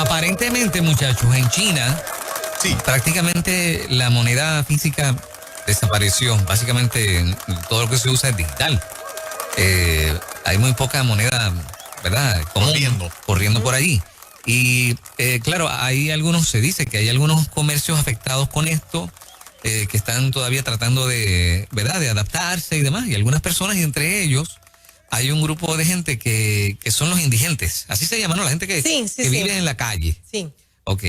aparentemente, muchachos, en China, Sí. prácticamente la moneda física desapareció. Básicamente todo lo que se usa es digital. Hay muy poca moneda, ¿verdad? Corriendo por allí. Y claro, se dice que hay algunos comercios afectados con esto, que están todavía tratando de, ¿verdad?, de adaptarse y demás. Y algunas personas, y entre ellos hay un grupo de gente que son los indigentes. Así se llaman, ¿no? La gente que vive en la calle. Sí. Ok.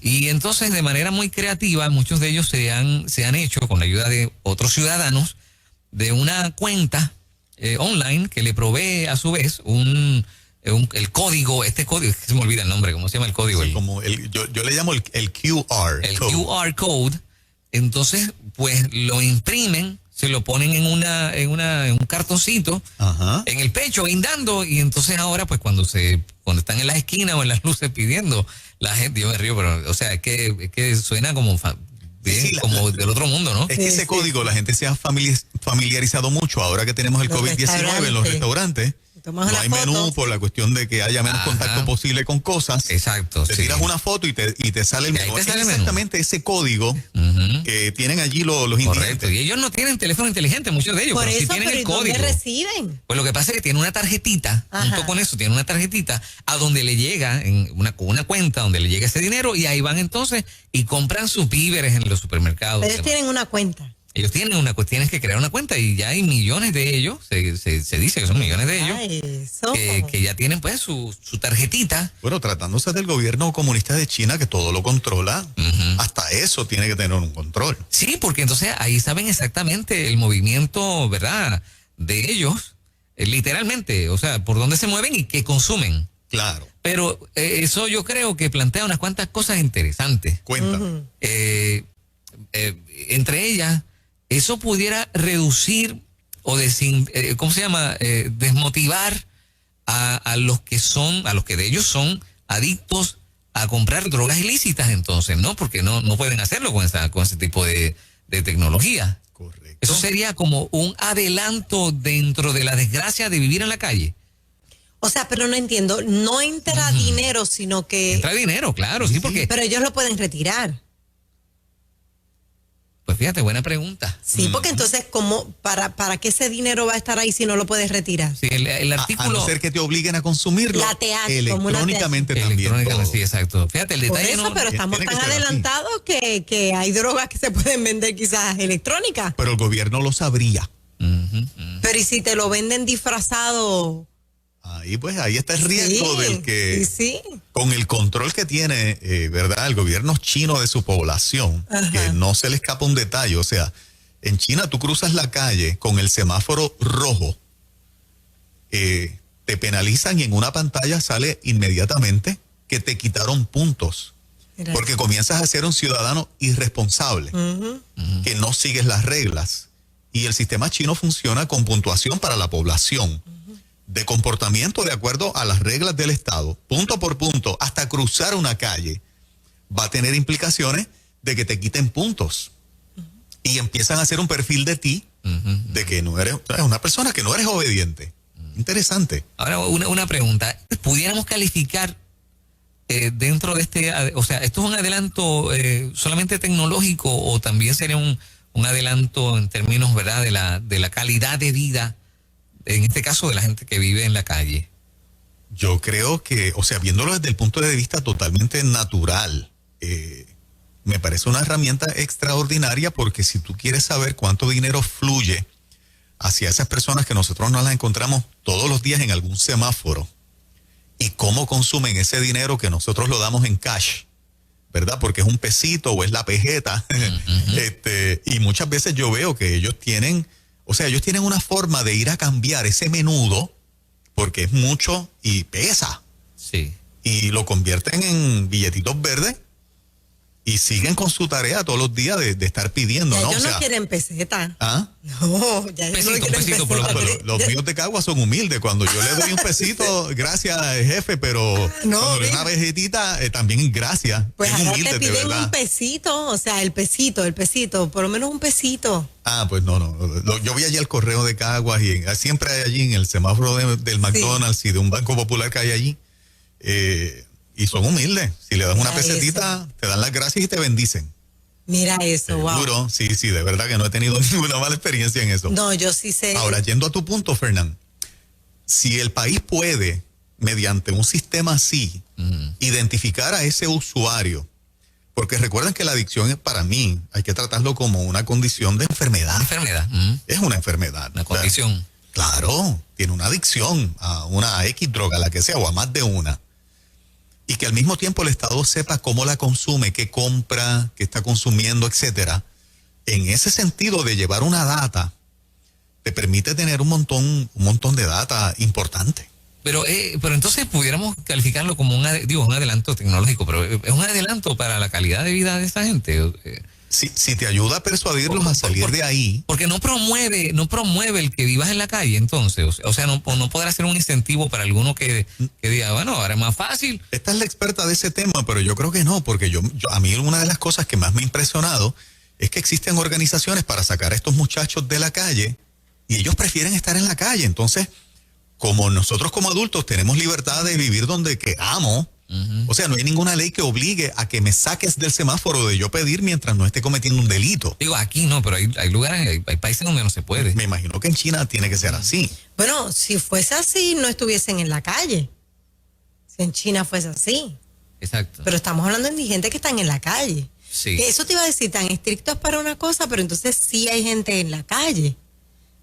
Y entonces, de manera muy creativa, muchos de ellos se han hecho, con la ayuda de otros ciudadanos, de una cuenta online que le provee a su vez el código, se me olvida el nombre, ¿cómo se llama el código? Sí, yo le llamo el QR. El QR code. Entonces, pues lo imprimen, se lo ponen en un cartoncito, Ajá, en el pecho, guindando, y entonces ahora, pues cuando están en las esquinas o en las luces pidiendo, la gente, yo me río, pero, o sea, es que suena como como del otro mundo, ¿no? Es que ese código la gente se ha familiarizado mucho ahora que tenemos el COVID-19 en los restaurantes. No hay menú por la cuestión de que haya menos contacto posible con cosas. Exacto. Te tiras una foto y te sale el menú. Es exactamente ese código que tienen allí los indigentes. Correcto. Y ellos no tienen teléfono inteligente, muchos de ellos, Por pero sí eso, tienen el código. ¿dónde residen? Pues lo que pasa es que tiene una tarjetita, junto con eso, tiene una tarjetita a donde le llega, con una cuenta donde le llega ese dinero, y ahí van entonces y compran sus víveres en los supermercados. Pero ellos tienen una cuenta. Ellos tienes que crear una cuenta, y ya hay millones de ellos, se dice que son millones de ellos, que ya tienen pues su tarjetita. Bueno, tratándose del gobierno comunista de China, que todo lo controla, hasta eso tiene que tener un control. Sí, porque entonces ahí saben exactamente el movimiento, ¿verdad?, de ellos, literalmente, o sea, por dónde se mueven y qué consumen. Claro. Pero eso yo creo que plantea unas cuantas cosas interesantes. Cuéntame. Entre ellas, eso pudiera reducir o desmotivar a los que de ellos son adictos a comprar drogas ilícitas, entonces, ¿no? Porque no pueden hacerlo con ese tipo de tecnología. Correcto. Eso sería como un adelanto dentro de la desgracia de vivir en la calle. O sea, pero no entiendo, no entra dinero, sino que... Entra dinero, claro, sí, porque... Pero ellos lo pueden retirar. Pues fíjate, buena pregunta. Sí, porque entonces, ¿para qué ese dinero va a estar ahí si no lo puedes retirar? Sí, el artículo... A no ser que te obliguen a consumirlo La TH, electrónicamente también. Electrónicamente, sí, exacto. Fíjate, el detalle Por eso, pero estamos tiene que tan ser así. adelantados que hay drogas que se pueden vender quizás electrónicas. Pero el gobierno lo sabría. Pero ¿y si te lo venden disfrazado? Ahí está el riesgo del que, Sí. con el control que tiene, ¿verdad?, el gobierno chino de su población, que no se le escapa un detalle. O sea, en China tú cruzas la calle con el semáforo rojo, te penalizan y en una pantalla sale inmediatamente que te quitaron puntos. Mira. Porque comienzas a ser un ciudadano irresponsable, que no sigues las reglas. Y el sistema chino funciona con puntuación para la población, de comportamiento de acuerdo a las reglas del Estado, punto por punto, hasta cruzar una calle, va a tener implicaciones de que te quiten puntos. Y empiezan a hacer un perfil de ti, de que no eres una persona que no eres obediente. Interesante. Ahora, una pregunta. ¿Pudiéramos calificar dentro de o sea, esto es un adelanto solamente tecnológico, o también sería un adelanto en términos, ¿verdad?, de la calidad de vida, en este caso de la gente que vive en la calle? Yo creo que, o sea, viéndolo desde el punto de vista totalmente natural, me parece una herramienta extraordinaria, porque si tú quieres saber cuánto dinero fluye hacia esas personas que nosotros nos las encontramos todos los días en algún semáforo, y cómo consumen ese dinero que nosotros lo damos en cash, ¿verdad? Porque es un pesito o es la pejeta. Y muchas veces yo veo que ellos tienen una forma de ir a cambiar ese menudo, porque es mucho y pesa. Sí. Y lo convierten en billetitos verdes y siguen con su tarea todos los días de estar pidiendo, Ya ¿no? ellos no quieren peseta. ¿Ah? No, ya ellos no quieren pesito por lo peseta. menos. Pero los míos de Cagua son humildes. Cuando yo le doy un pesito, gracias, jefe, pero No, cuando le doy una vegetita, también gracias. Pues es ahora humilde, te de piden verdad. un pesito, o sea, el pesito, por lo menos un pesito. Pues no. Yo vi allí el correo de Caguas y siempre hay allí en el semáforo del McDonald's y de un Banco Popular que hay allí. Y son humildes. Si le das una Mira pesetita, te dan las gracias y te bendicen. Mira eso, wow. Seguro, sí, de verdad que no he tenido ninguna mala experiencia en eso. No, yo sí sé. Ahora, yendo a tu punto, Fernán, si el país puede, mediante un sistema así, identificar a ese usuario, porque recuerden que la adicción, para mí, hay que tratarlo como una condición de enfermedad. Enfermedad. Es una enfermedad. Una condición. Claro, tiene una adicción a una X droga, la que sea, o a más de una. Y que al mismo tiempo el Estado sepa cómo la consume, qué compra, qué está consumiendo, etcétera. En ese sentido de llevar una data, te permite tener un montón de data importante. Pero entonces pudiéramos calificarlo como un adelanto tecnológico, pero es un adelanto para la calidad de vida de esa gente. Si te ayuda a persuadirlos a salir de ahí. Porque no promueve el que vivas en la calle, entonces. O sea, no podrá ser un incentivo para alguno que diga, bueno, ahora es más fácil. Esta es la experta de ese tema, pero yo creo que no, porque a mí una de las cosas que más me ha impresionado es que existen organizaciones para sacar a estos muchachos de la calle y ellos prefieren estar en la calle. Entonces, como nosotros como adultos tenemos libertad de vivir donde queramos, o sea, no hay ninguna ley que obligue a que me saques del semáforo de yo pedir mientras no esté cometiendo un delito. Digo, aquí no, pero hay lugares, hay países donde no se puede. Me imagino que en China tiene que ser así. Bueno, si fuese así, no estuviesen en la calle. Si en China fuese así. Exacto. Pero estamos hablando de gente que están en la calle. Sí. Que eso te iba a decir, tan estrictos para una cosa, pero entonces sí hay gente en la calle.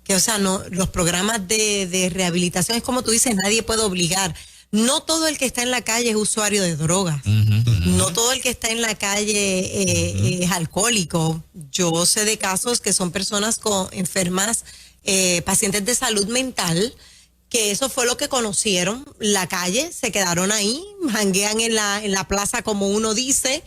Que, o sea, no, los programas de rehabilitación, es como tú dices, nadie puede obligar. No todo el que está en la calle es usuario de drogas. No todo el que está en la calle es alcohólico. Yo sé de casos que son personas enfermas, pacientes de salud mental, que eso fue lo que conocieron, la calle, se quedaron ahí, janguean en la plaza como uno dice,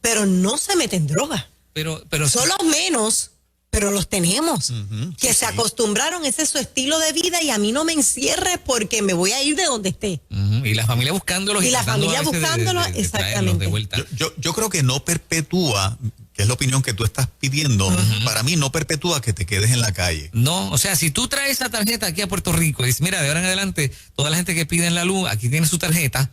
pero no se meten drogas. Pero son los menos, pero los tenemos, que se acostumbraron, ese es su estilo de vida y a mí no me encierre porque me voy a ir de donde esté. Y la familia buscándolos. Y la familia buscándolos, exactamente. De vuelta. Yo creo que no perpetúa, que es la opinión que tú estás pidiendo, para mí no perpetúa que te quedes en la calle. No, o sea, si tú traes esa tarjeta aquí a Puerto Rico y dices, mira, de ahora en adelante, toda la gente que pide en la luz, aquí tiene su tarjeta,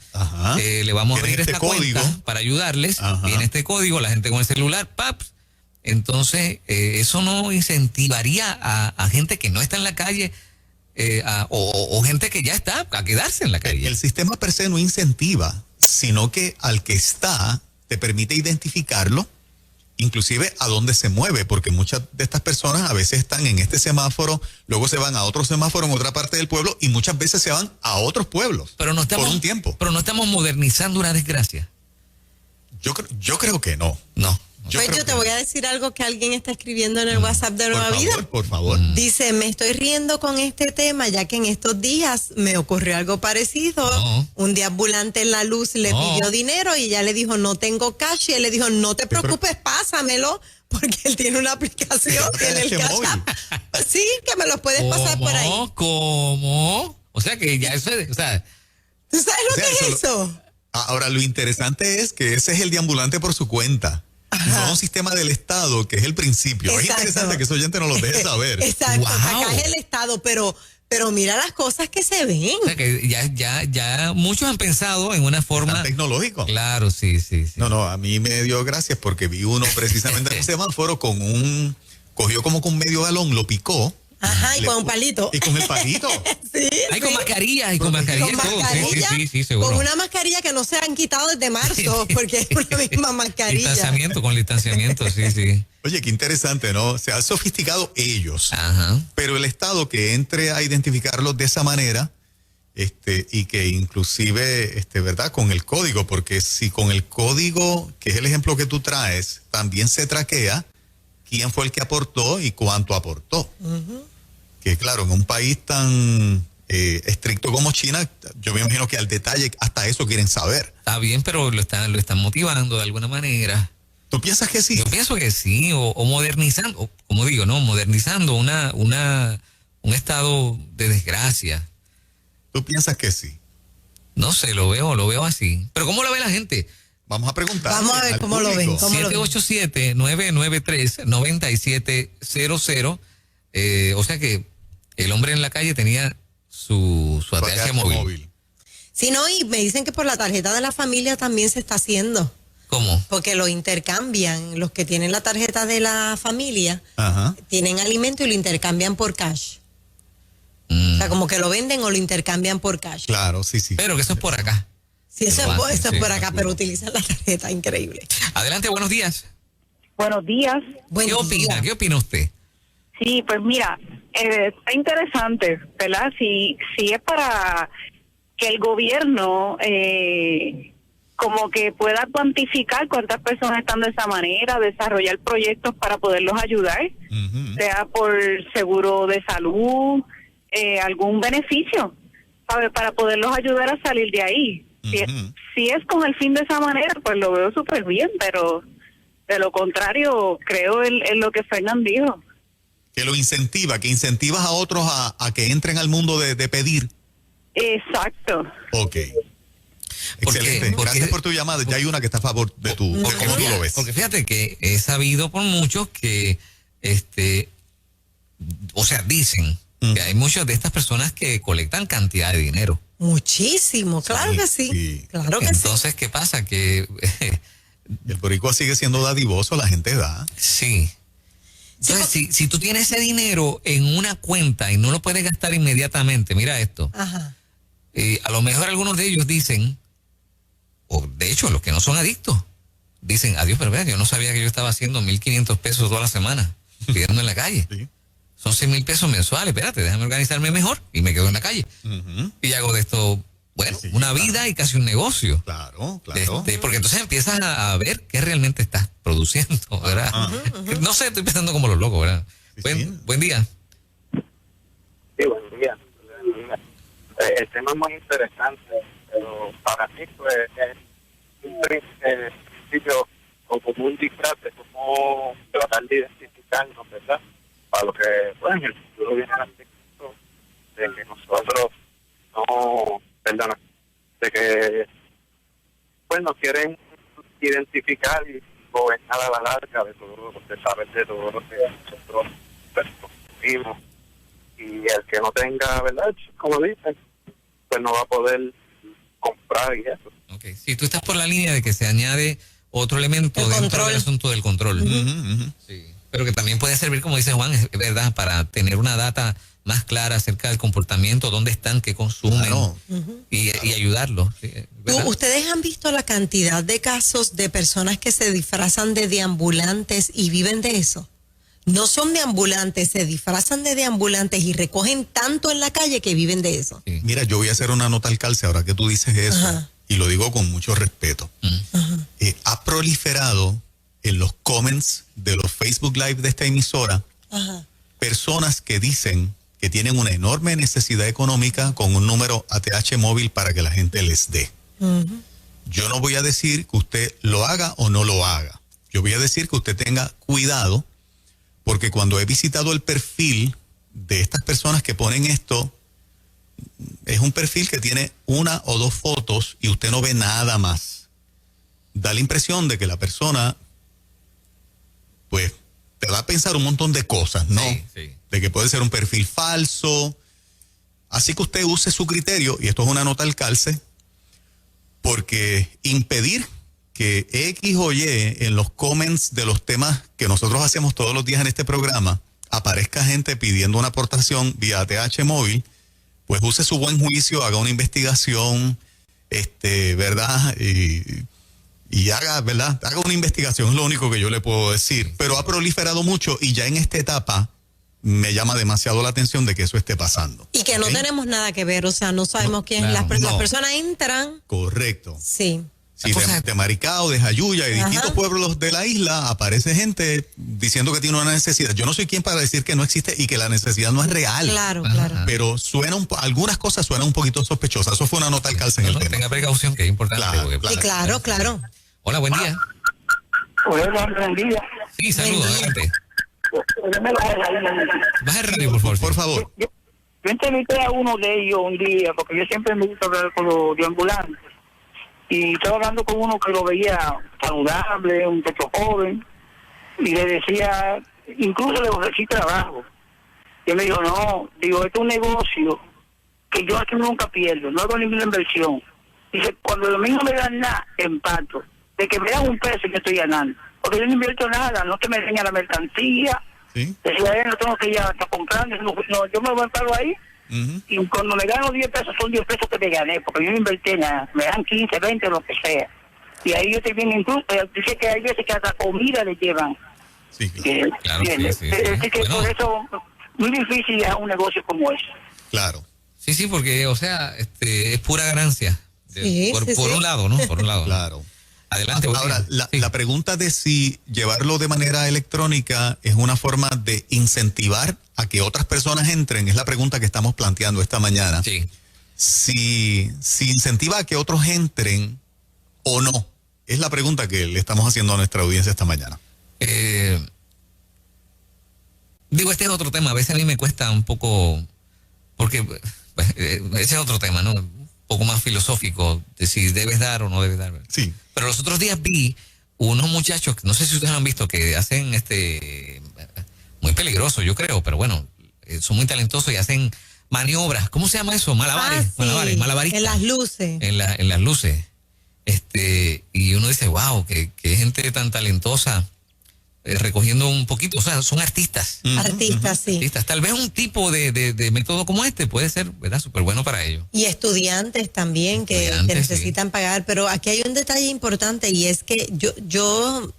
le vamos a abrir esta código para ayudarles, tiene este código, la gente con el celular, ¡paps! Entonces, eso no incentivaría a gente que no está en la calle o gente que ya está a quedarse en la calle. El sistema per se no incentiva, sino que al que está te permite identificarlo, inclusive a dónde se mueve, porque muchas de estas personas a veces están en este semáforo, luego se van a otro semáforo en otra parte del pueblo y muchas veces se van a otros pueblos por un tiempo. Pero no estamos modernizando una desgracia. Yo creo que no. No. Pues yo te voy a decir algo que alguien está escribiendo en el WhatsApp de Nueva Vida. Por favor. Dice, me estoy riendo con este tema, ya que en estos días me ocurrió algo parecido. Un deambulante en la luz le pidió dinero y ella le dijo, no tengo cash. Y él le dijo, no te preocupes, pásamelo, porque él tiene una aplicación en el Cash App. Sí, que me lo puedes pasar por ahí. ¿Cómo? O sea, que ya eso es, o sea... ¿Tú sabes lo que es eso? Ahora, lo interesante es que ese es el deambulante por su cuenta. No un sistema del Estado, que es el principio. Exacto. Es interesante que ese oyente no lo deje saber. Exacto, acá es el Estado, pero mira las cosas que se ven. O sea que ya muchos han pensado en una forma... ¿Tan tecnológico? Claro, sí. No, a mí me dio gracias porque vi uno precisamente en un semáforo cogió como con medio galón, lo picó. Ajá, y con un palito. Y con el palito. Sí. Con mascarilla y con mascarilla. Sí, seguro. Con una mascarilla que no se han quitado desde marzo, porque es una misma mascarilla. Con distanciamiento, sí. Oye, qué interesante, ¿no? Se han sofisticado ellos. Ajá. Pero el Estado que entre a identificarlos de esa manera, y que inclusive, ¿verdad? Con el código, porque si con el código, que es el ejemplo que tú traes, también se traquea quién fue el que aportó y cuánto aportó. Que claro, en un país tan estricto como China, yo me imagino que al detalle hasta eso quieren saber. Está bien, pero lo están motivando de alguna manera. ¿Tú piensas que sí? Yo pienso que sí, o modernizando, como digo, ¿no? Modernizando un estado de desgracia. ¿Tú piensas que sí? No sé, lo veo así. Pero ¿cómo lo ve la gente? Vamos a preguntar. Vamos a ver cómo lo ven. 787-993-9700. O sea que el hombre en la calle tenía su ATH móvil. Sí, no, y me dicen que por la tarjeta de la familia también se está haciendo. ¿Cómo? Porque lo intercambian. Los que tienen la tarjeta de la familia Ajá. tienen alimento y lo intercambian por cash. Mm. O sea, como que lo venden o lo intercambian por cash. Claro, sí. Pero que eso es por acá. Sí, eso Lo es hacen, por sí, acá, pero utilizan la tarjeta, increíble. Adelante, buenos días. Buenos días. Buen ¿Qué opina? día. ¿Qué opina usted? Sí, pues mira, está interesante, ¿verdad? Si es para que el gobierno como que pueda cuantificar cuántas personas están de esa manera, desarrollar proyectos para poderlos ayudar, sea por seguro de salud, algún beneficio, ¿sabe? Para poderlos ayudar a salir de ahí. Si es con el fin de esa manera, pues lo veo súper bien, pero de lo contrario, creo en lo que Fernán dijo. Que lo incentiva, que incentivas a otros a que entren al mundo de pedir. Exacto. Ok. Excelente. Gracias por tu llamada. Ya hay una que está a favor de tu. ¿Cómo tú lo ves? Porque fíjate que he sabido por muchos que, o sea, dicen que hay muchas de estas personas que colectan cantidad de dinero. Muchísimo, claro que sí. Sí. Claro que Entonces, ¿qué pasa? Que El boricua sigue siendo dadivoso, la gente da. sí. Entonces, si tú tienes ese dinero en una cuenta y no lo puedes gastar inmediatamente, mira esto. Ajá. A lo mejor algunos de ellos dicen, o de hecho los que no son adictos, dicen, adiós, pero vea, yo no sabía que yo estaba haciendo 1.500 pesos toda la semana pidiendo en la calle. Sí. Son 6.000 pesos mensuales, espérate, déjame organizarme mejor y me quedo en la calle. Y hago de esto, bueno, Sí, una claro. vida y casi un negocio. Claro. Porque entonces empiezas a ver qué realmente estás produciendo, ¿verdad? No sé, estoy pensando como los locos, ¿verdad? Sí. Buen día. Sí, buen día. El tema es muy interesante, pero para mí pues, es un principio o como un disfraz de cómo tratar de identificarnos, ¿verdad? Para lo que pues, en el futuro viene el aspecto de que nosotros de que pues nos quieren identificar y gobernar a la larga de todo, de saber de todo lo que nosotros consumimos. Y el que no tenga, ¿verdad? Como dicen, pues no va a poder comprar y eso. Okay. Si tú estás por la línea de que se añade otro elemento El dentro control. del asunto del control. Sí. Pero que también puede servir, como dice Juan, es verdad, para tener una data más clara acerca del comportamiento, dónde están, qué consumen Claro. y ayudarlos. Sí, ¿verdad? ¿Ustedes han visto la cantidad de casos de personas que se disfrazan de deambulantes y viven de eso? No son deambulantes, se disfrazan de deambulantes y recogen tanto en la calle que viven de eso. Sí. Mira, yo voy a hacer una nota al calce ahora que tú dices eso, Ajá. y lo digo con mucho respeto. Ha proliferado en los comments de los Facebook Live de esta emisora Ajá. personas que dicen que tienen una enorme necesidad económica con un número ATH móvil para que la gente les dé. Yo no voy a decir que usted lo haga o no lo haga. Yo voy a decir que usted tenga cuidado, porque cuando he visitado el perfil de estas personas que ponen esto, es un perfil que tiene una o dos fotos y usted no ve nada más. Da la impresión de que la persona, pues, te va a pensar un montón de cosas, ¿no? Sí, sí. De que puede ser un perfil falso. Así que usted use su criterio, y esto es una nota al calce, porque impedir que X o Y en los comments de los temas que nosotros hacemos todos los días en este programa, aparezca gente pidiendo una aportación vía ATH móvil, pues use su buen juicio, haga una investigación, ¿verdad? Y haga, ¿verdad? Haga una investigación, es lo único que yo le puedo decir. Pero ha proliferado mucho y ya en esta etapa me llama demasiado la atención de que eso esté pasando. Y que no ¿Ok? tenemos nada que ver, o sea, no sabemos quién es. claro, Las no. personas entran, Correcto. sí. Sí, de Maricao, de Jayuya y distintos Ajá. pueblos de la isla aparece gente diciendo que tiene una necesidad. Yo no soy quien para decir que no existe y que la necesidad no es real. Claro, Ajá. claro. Pero algunas cosas suenan un poquito sospechosas. Eso fue una nota al calce en el tema. Tenga precaución, que es importante. Claro, porque- Sí, claro, claro. Hola, buen día. Hola, buen día. Sí, saludos, Buen día. adelante. Baja el radio, por favor. Por favor. Yo entrevisté a uno de ellos un día, porque yo siempre me gusta hablar con los deambulantes. Y estaba hablando con uno que lo veía saludable, un techo joven, y le decía, incluso le ofrecí trabajo. Y él me dijo, no, digo, esto es un negocio que yo aquí nunca pierdo, no hago ninguna inversión. Dice, cuando el domingo me dan nada, empato. De que me dan un peso y yo estoy ganando. Porque yo no invierto nada, no que me den a la mercancía. Sí. Decía, no tengo que ir a comprar, no, yo me voy a paro ahí. Y cuando me gano 10 pesos, son 10 pesos que me gané, porque yo no invertí nada. Me dan 15, 20, lo que sea. Y ahí yo estoy bien incluso. Dice que hay veces que hasta comida le llevan. Sí, claro. Claro, sí. Es que Bueno. por eso, muy difícil es un negocio como ese. Claro. Sí, porque, o sea, es pura ganancia. Sí, por un lado, ¿no? Por un lado. Claro. Adelante. Ahora, la pregunta de si llevarlo de manera electrónica es una forma de incentivar a que otras personas entren, es la pregunta que estamos planteando esta mañana. Sí. Si incentiva a que otros entren o no, es la pregunta que le estamos haciendo a nuestra audiencia esta mañana. Digo, este es otro tema. A veces a mí me cuesta un poco, porque pues, ese es otro tema, ¿no? Un poco más filosófico, de si debes dar o no debes dar. Sí. Pero los otros días vi unos muchachos, no sé si ustedes lo han visto, que hacen muy peligroso, yo creo, pero bueno, son muy talentosos y hacen maniobras. ¿Cómo se llama eso? Malabares, sí. malabaristas. En las luces. En las luces. Y uno dice, wow, que gente tan talentosa, recogiendo un poquito, o sea, son artistas. Artistas, sí. Artistas. Tal vez un tipo de método como este puede ser, ¿verdad?, súper bueno para ellos. Y estudiantes también que necesitan pagar. Pero aquí hay un detalle importante y es que yo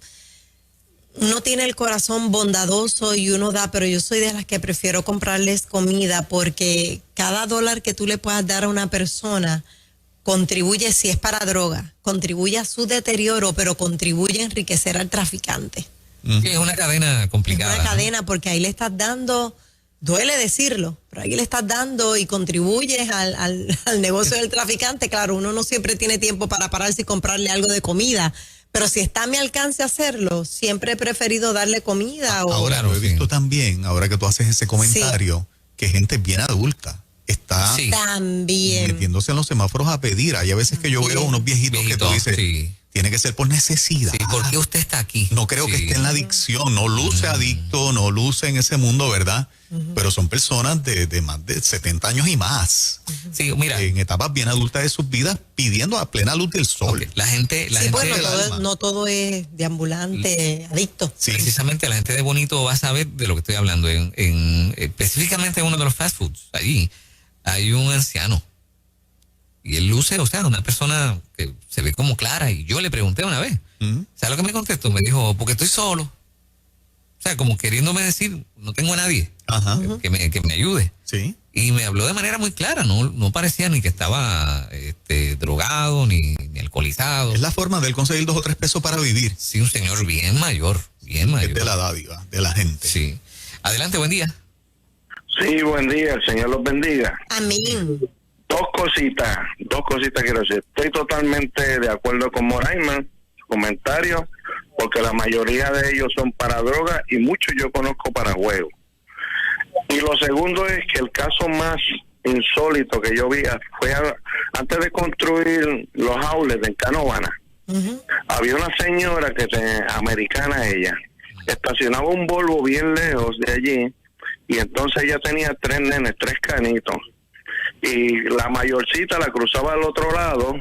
uno tiene el corazón bondadoso y uno da, pero yo soy de las que prefiero comprarles comida porque cada dólar que tú le puedas dar a una persona contribuye, si es para droga, contribuye a su deterioro, pero contribuye a enriquecer al traficante. Sí, es una cadena complicada. Es una ¿no? cadena porque ahí le estás dando, duele decirlo, pero ahí le estás dando y contribuyes al negocio del traficante. Claro, uno no siempre tiene tiempo para pararse y comprarle algo de comida, pero si está a mi alcance hacerlo, siempre he preferido darle comida. Ahora lo he visto también, ahora que tú haces ese comentario, que gente bien adulta está también metiéndose en los semáforos a pedir. Hay a veces que yo veo unos viejitos que tú dices, tiene que ser por necesidad. Sí, ¿por qué usted está aquí? No creo que esté en la adicción, no luce adicto, no luce en ese mundo, ¿verdad? Pero son personas de más de 70 años y más. Sí, mira. En etapas bien adultas de sus vidas, pidiendo a plena luz del sol. Okay. La gente bueno, no todo es de ambulante adicto. Sí. Precisamente la gente de Bonito va a saber de lo que estoy hablando. Específicamente en uno de los fast foods, allí hay un anciano. Y él luce, o sea, una persona que se ve como clara. Y yo le pregunté una vez, ¿sabes lo que me contestó? Me dijo, porque estoy solo. O sea, como queriéndome decir, no tengo a nadie que me ayude. Sí. Y me habló de manera muy clara, no parecía ni que estaba drogado ni alcoholizado. Es la forma de él conseguir 2 o 3 pesos para vivir. Sí, un señor bien mayor, bien mayor. Es de la dádiva, de la gente. Sí. Adelante, buen día. Sí, buen día, el Señor los bendiga. Amén. Dos cositas quiero decir. Estoy totalmente de acuerdo con Moraima, su comentario, porque la mayoría de ellos son para droga y muchos yo conozco para juego. Y lo segundo es que el caso más insólito que yo vi fue antes de construir los outlets en Canóvana. Había una señora americana ella, estacionaba un Volvo bien lejos de allí y entonces ella tenía 3 nenes, 3 canitos. Y la mayorcita la cruzaba al otro lado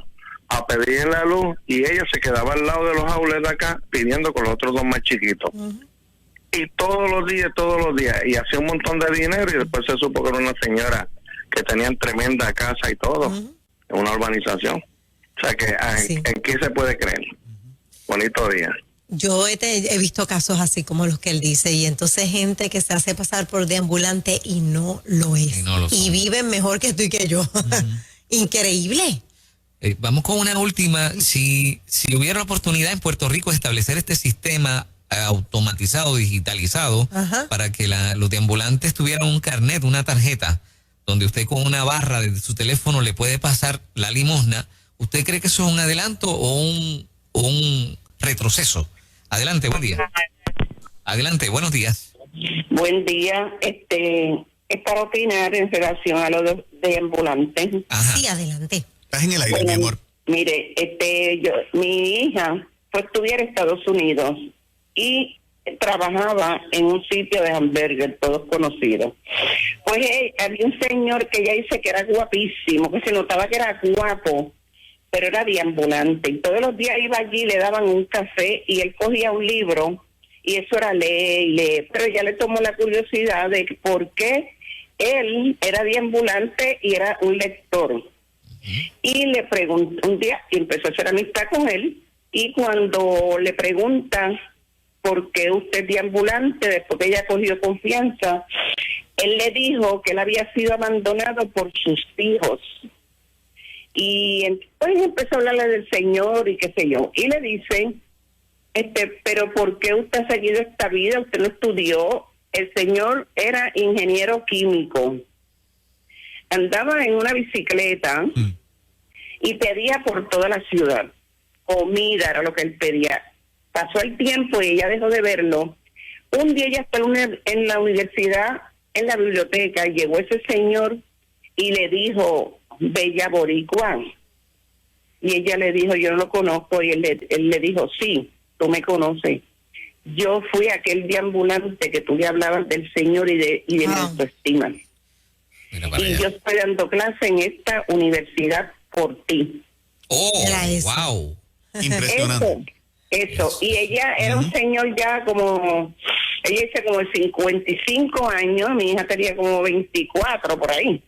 a pedir la luz y ella se quedaba al lado de los outlets de acá pidiendo con los otros 2 más chiquitos. Y todos los días, y hacía un montón de dinero y después se supo que era una señora que tenían tremenda casa y todo, en una urbanización. O sea que, ¿en qué se puede creer? Bonito día. Yo he visto casos así como los que él dice, y entonces gente que se hace pasar por deambulante y no lo es. Y viven mejor que tú y que yo. Increíble. Vamos con una última. Si hubiera la oportunidad en Puerto Rico de establecer este sistema automatizado, digitalizado, para que los deambulantes tuvieran un carnet, una tarjeta, donde usted con una barra de su teléfono le puede pasar la limosna, ¿usted cree que eso es un adelanto o un retroceso? Adelante, buen día. Adelante, buenos días. Buen día. Es para opinar en relación a lo de ambulantes. Sí, adelante. Estás en el aire, mi amor. Mire, mi hija fue a estudiar a Estados Unidos y trabajaba en un sitio de hamburgues, todos conocidos. Pues había un señor que ella dice que era guapísimo, que se notaba que era guapo, pero era deambulante. Y todos los días iba allí, le daban un café y él cogía un libro y eso era leer. Pero ella le tomó la curiosidad de por qué él era deambulante y era un lector. Y le preguntó un día y empezó a hacer amistad con él. Y cuando le pregunta por qué usted es deambulante, después que ella cogió confianza, él le dijo que él había sido abandonado por sus hijos. Y entonces empezó a hablarle del Señor y qué sé yo. Y le dice, pero ¿por qué usted ha seguido esta vida? Usted no estudió. El señor era ingeniero químico. Andaba en una bicicleta y pedía por toda la ciudad. Comida era lo que él pedía. Pasó el tiempo y ella dejó de verlo. Un día ella estaba en la universidad, en la biblioteca, y llegó ese señor y le dijo, bella boricua. Y ella le dijo, yo no lo conozco. Y él le dijo, sí, tú me conoces. Yo fui aquel deambulante que tú le hablabas del Señor y de mi autoestima. Y yo estoy dando clase en esta universidad por ti. ¡Oh, wow! Impresionante. Eso. Y ella era un señor ya como, ella dice como de 55 años, mi hija tenía como 24 por ahí.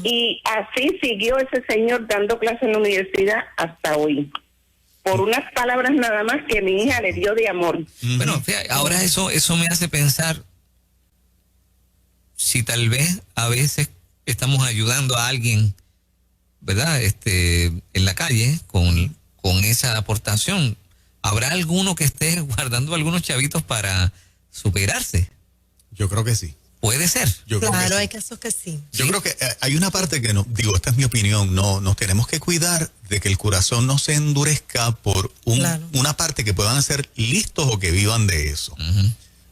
Y así siguió ese señor dando clase en la universidad hasta hoy. Por unas palabras nada más que mi hija le dio de amor. Bueno, fíjate, ahora eso me hace pensar si tal vez a veces estamos ayudando a alguien, ¿verdad? En la calle con esa aportación. ¿Habrá alguno que esté guardando algunos chavitos para superarse? Yo creo que sí. Puede ser. Claro, hay casos que sí. Yo creo que hay una parte que, esta es mi opinión, no nos tenemos que cuidar de que el corazón no se endurezca por una parte que puedan ser listos o que vivan de eso.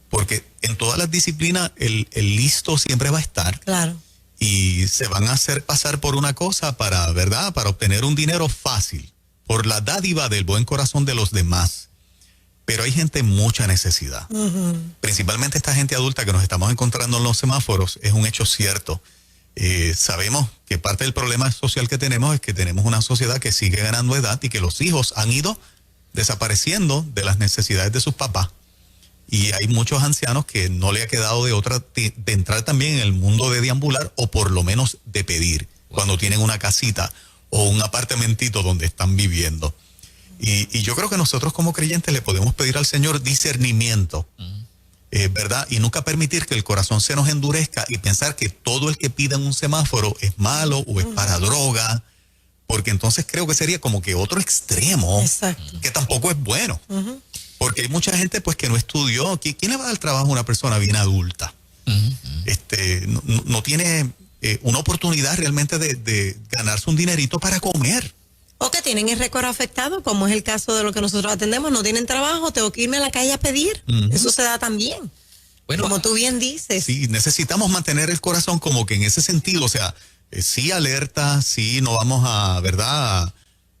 Porque en todas las disciplinas el listo siempre va a estar. Claro. Y se van a hacer pasar por una cosa para, ¿verdad? Para obtener un dinero fácil, por la dádiva del buen corazón de los demás. Pero hay gente en mucha necesidad. Principalmente esta gente adulta que nos estamos encontrando en los semáforos, es un hecho cierto. Sabemos que parte del problema social que tenemos es que tenemos una sociedad que sigue ganando edad y que los hijos han ido desapareciendo de las necesidades de sus papás. Y hay muchos ancianos que no le ha quedado de otra de entrar también en el mundo de deambular o por lo menos de pedir cuando tienen una casita o un apartamentito donde están viviendo. Y yo creo que nosotros como creyentes le podemos pedir al Señor discernimiento, ¿verdad? Y nunca permitir que el corazón se nos endurezca y pensar que todo el que pida en un semáforo es malo o es para droga, porque entonces creo que sería como que otro extremo. Exacto. Que tampoco es bueno. Porque hay mucha gente pues que no estudió. ¿Quién le va a dar trabajo a una persona bien adulta? No tiene una oportunidad realmente de ganarse un dinerito para comer. O que tienen el récord afectado, como es el caso de lo que nosotros atendemos, no tienen trabajo, tengo que irme a la calle a pedir. Eso se da también. Bueno, como tú bien dices. Sí, necesitamos mantener el corazón como que en ese sentido, o sea, sí alerta, sí no vamos a, ¿verdad?,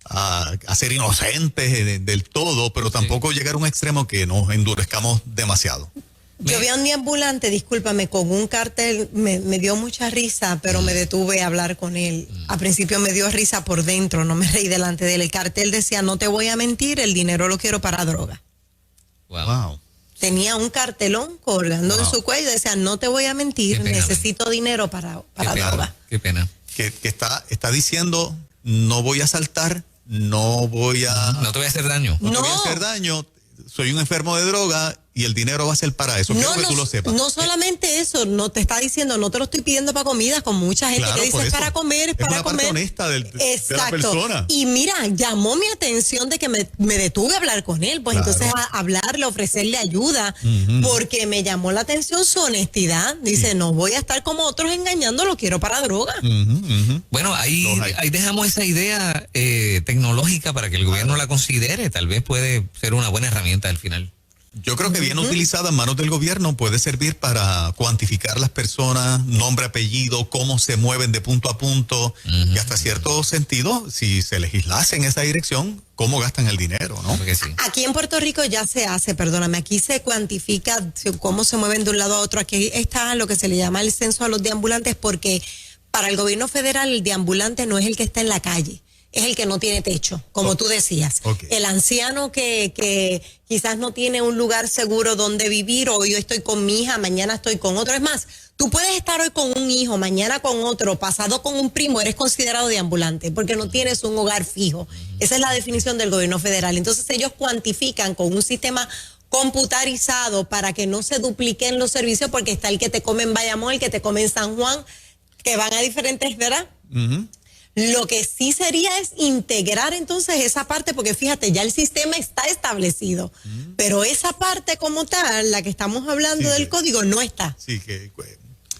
a ser inocentes del todo, pero tampoco llegar a un extremo que nos endurezcamos demasiado. Yo vi a un ambulante, discúlpame, con un cartel, me dio mucha risa, pero me detuve a hablar con él. Al principio me dio risa por dentro, no me reí delante de él. El cartel decía, no te voy a mentir, el dinero lo quiero para droga. Wow. Tenía un cartelón colgando en su cuello, decía, no te voy a mentir, necesito dinero para droga. Qué pena. Que está diciendo, no voy a asaltar, no te voy a hacer daño. No te voy a hacer daño, soy un enfermo de droga y el dinero va a ser para eso. Quiero que tú lo sepas. No solamente eso, no te está diciendo, no te lo estoy pidiendo para comida, con mucha gente que dice es para comer, es para comer. Es una parte honesta de la persona. Y mira, llamó mi atención de que me detuve a hablar con él, pues entonces a hablarle, ofrecerle ayuda, porque me llamó la atención su honestidad. Dice, no voy a estar como otros engañando, lo quiero para droga. Bueno, ahí dejamos esa idea tecnológica para que el gobierno la considere, tal vez puede ser una buena herramienta al final. Yo creo que bien utilizada en manos del gobierno puede servir para cuantificar las personas, nombre, apellido, cómo se mueven de punto a punto, y hasta cierto sentido, si se legislase en esa dirección, cómo gastan el dinero, ¿no? Porque sí. Aquí en Puerto Rico ya se hace, perdóname, aquí se cuantifica cómo se mueven de un lado a otro. Aquí está lo que se le llama el censo a los deambulantes, porque para el gobierno federal el deambulante no es el que está en la calle, es el que no tiene techo, como tú decías. Okay. El anciano que quizás no tiene un lugar seguro donde vivir, hoy yo estoy con mi hija, mañana estoy con otro. Es más, tú puedes estar hoy con un hijo, mañana con otro, pasado con un primo, eres considerado deambulante porque no tienes un hogar fijo. Esa es la definición del gobierno federal. Entonces ellos cuantifican con un sistema computarizado para que no se dupliquen los servicios, porque está el que te come en Bayamón, el que te come en San Juan, que van a diferentes, ¿verdad? Lo que sí sería es integrar entonces esa parte, porque fíjate, ya el sistema está establecido, pero esa parte como tal, la que estamos hablando del código, no está. Sí, que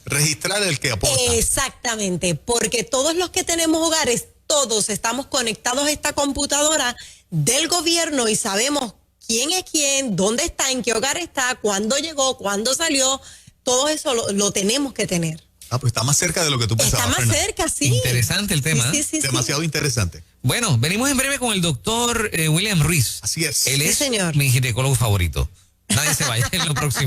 registrar el que aporta. Exactamente, porque todos los que tenemos hogares, todos estamos conectados a esta computadora del gobierno y sabemos quién es quién, dónde está, en qué hogar está, cuándo llegó, cuándo salió, todo eso lo tenemos que tener. Pues está más cerca de lo que tú pensabas. Está más cerca, sí. Interesante el tema. Sí. Demasiado interesante. Bueno, venimos en breve con el doctor William Ruiz. Así es. Él Sí, es señor. mi ginecólogo favorito. Nadie se vaya en lo próximo.